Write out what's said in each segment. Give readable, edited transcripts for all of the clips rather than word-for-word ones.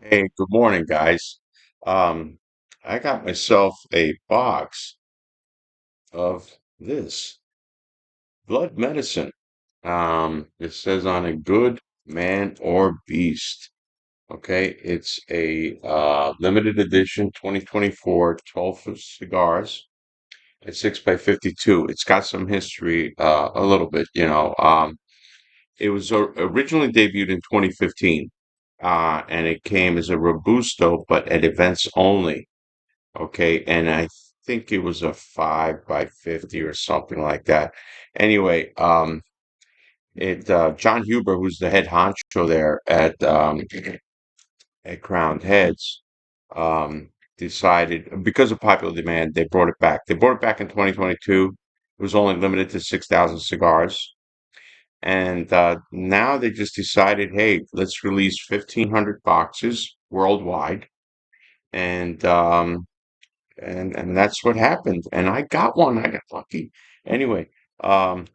Hey, good morning, guys. Um, I got myself a box of this blood medicine. It says on a good man or beast. Okay, it's a limited edition 2024 12 cigars. It's 6 by 52. It's got some history, a little bit, It was originally debuted in 2015, and it came as a Robusto, but at events only. Okay, and I think it was a 5 by 50 or something like that. Anyway, it Jon Huber, who's the head honcho there at Crowned Heads, decided because of popular demand, they brought it back. They brought it back in 2022. It was only limited to 6,000 cigars. And now they just decided, hey, let's release 1,500 boxes worldwide. And and that's what happened. And I got one. I got lucky. Anyway, um,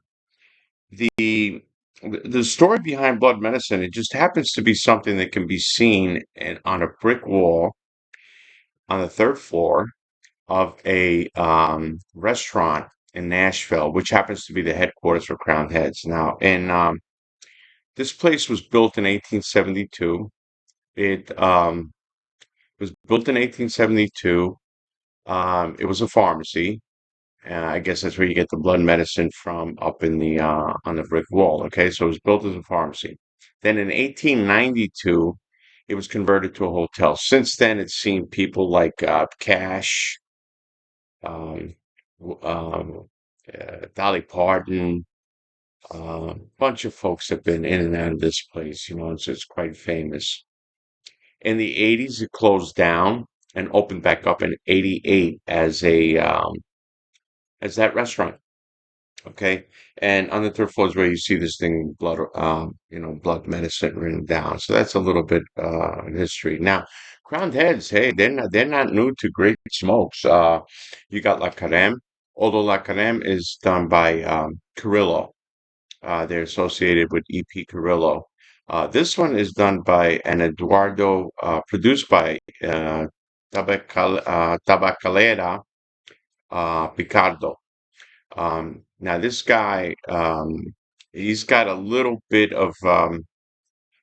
the the story behind blood medicine, it just happens to be something that can be seen on a brick wall on the third floor of a restaurant in Nashville, which happens to be the headquarters for Crowned Heads. Now, and this place was built in 1872. It was built in 1872. It was a pharmacy. I guess that's where you get the blood medicine from up in the on the brick wall. Okay, so it was built as a pharmacy. Then in 1892, it was converted to a hotel. Since then, it's seen people like Cash, um, Dolly Parton, a bunch of folks have been in and out of this place. It's quite famous. In the 80s, it closed down and opened back up in 88 as a as that restaurant. Okay. And on the third floor is where you see this thing, blood medicine written down. So that's a little bit history. Now, Crowned Heads, hey, they're not new to great smokes. You got La Carême, although La Carême is done by Carrillo. They're associated with EP Carrillo. This one is done by an Eduardo, produced by Tabacalera Picardo. Now this guy, he's got a little bit of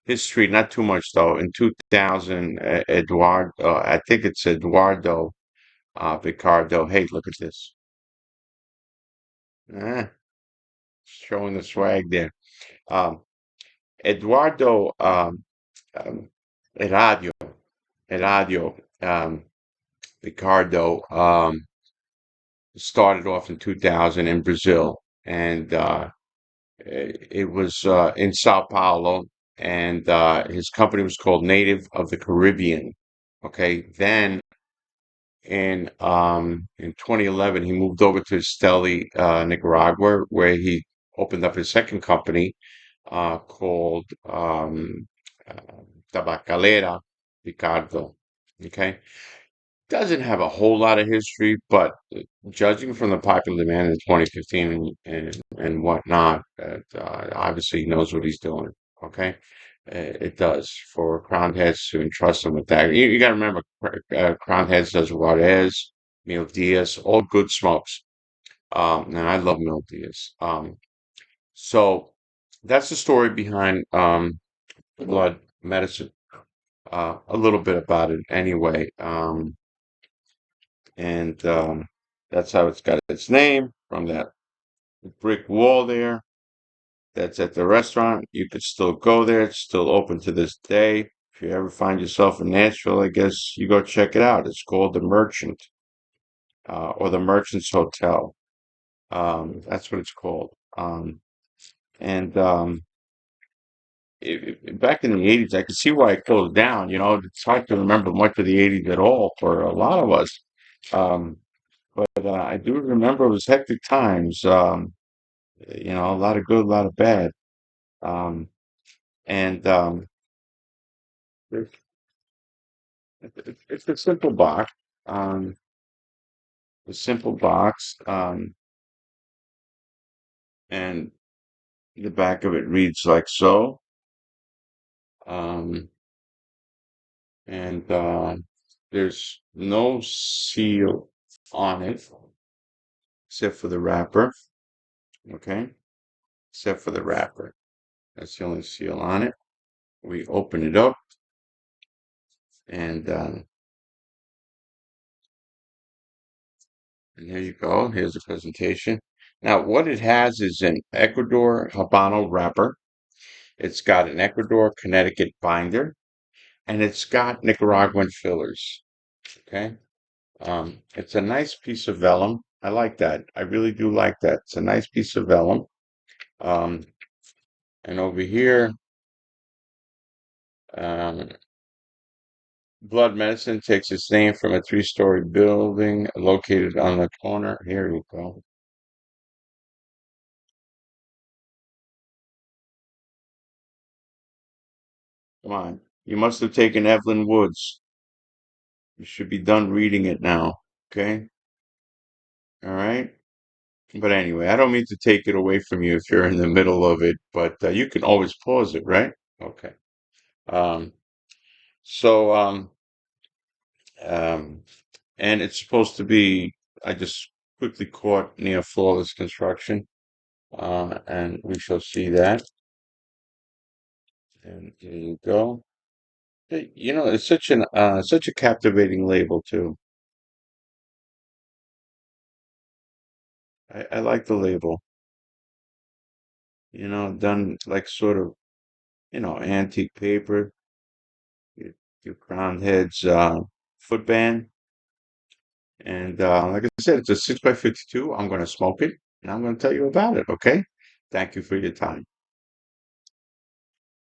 history, not too much though. In 2000, I think it's Eduardo Picardo. Hey, look at this. Eh, showing the swag there. Um, Eduardo um, Eradio, Eradio Picardo started off in 2000 in Brazil, and it was in Sao Paulo, and his company was called Native of the Caribbean. Okay, then in 2011 he moved over to Esteli, Nicaragua, where he opened up his second company called uh, Tabacalera Picardo. Okay, doesn't have a whole lot of history, but judging from the popular demand in 2015 and whatnot, obviously he knows what he's doing. Okay, it does for Crown Heads to entrust him with that. You got to remember, Crown Heads does Juárez, Mil Días, all good smokes. And I love Mil Días. So that's the story behind blood medicine. A little bit about it anyway. And that's how it's got its name from that brick wall there. That's at the restaurant. You could still go there. It's still open to this day. If you ever find yourself in Nashville, I guess you go check it out. It's called the Merchant, or the Merchant's Hotel. That's what it's called. And back in the 80s, I could see why it closed down. It's hard to remember much of the 80s at all for a lot of us. Um, but I do remember it was hectic times. A lot of good, a lot of bad. Um, and it's, it's a simple box. Um, a simple box. And the back of it reads like so. Um, and there's no seal on it except for the wrapper. Okay, except for the wrapper. That's the only seal on it. We open it up, and here you go. Here's the presentation. Now, what it has is an Ecuador Habano wrapper. It's got an Ecuador Connecticut binder, and it's got Nicaraguan fillers. Okay. It's a nice piece of vellum. I like that. I really do like that. It's a nice piece of vellum. Um, and over here, um, Blood Medicine takes its name from a three-story building located on the corner. Here you go. Come on. You must have taken Evelyn Woods. You should be done reading it now. Okay? All right? But anyway, I don't mean to take it away from you if you're in the middle of it, but you can always pause it, right? Okay. Um, so, um, and it's supposed to be, I just quickly caught near flawless construction, and we shall see that. And here you go. Hey, it's such a captivating label too. I like the label. Done like sort of, antique paper. Your crown heads footband. And like I said, it's a 6 by 52. I'm going to smoke it and I'm going to tell you about it. Okay. Thank you for your time.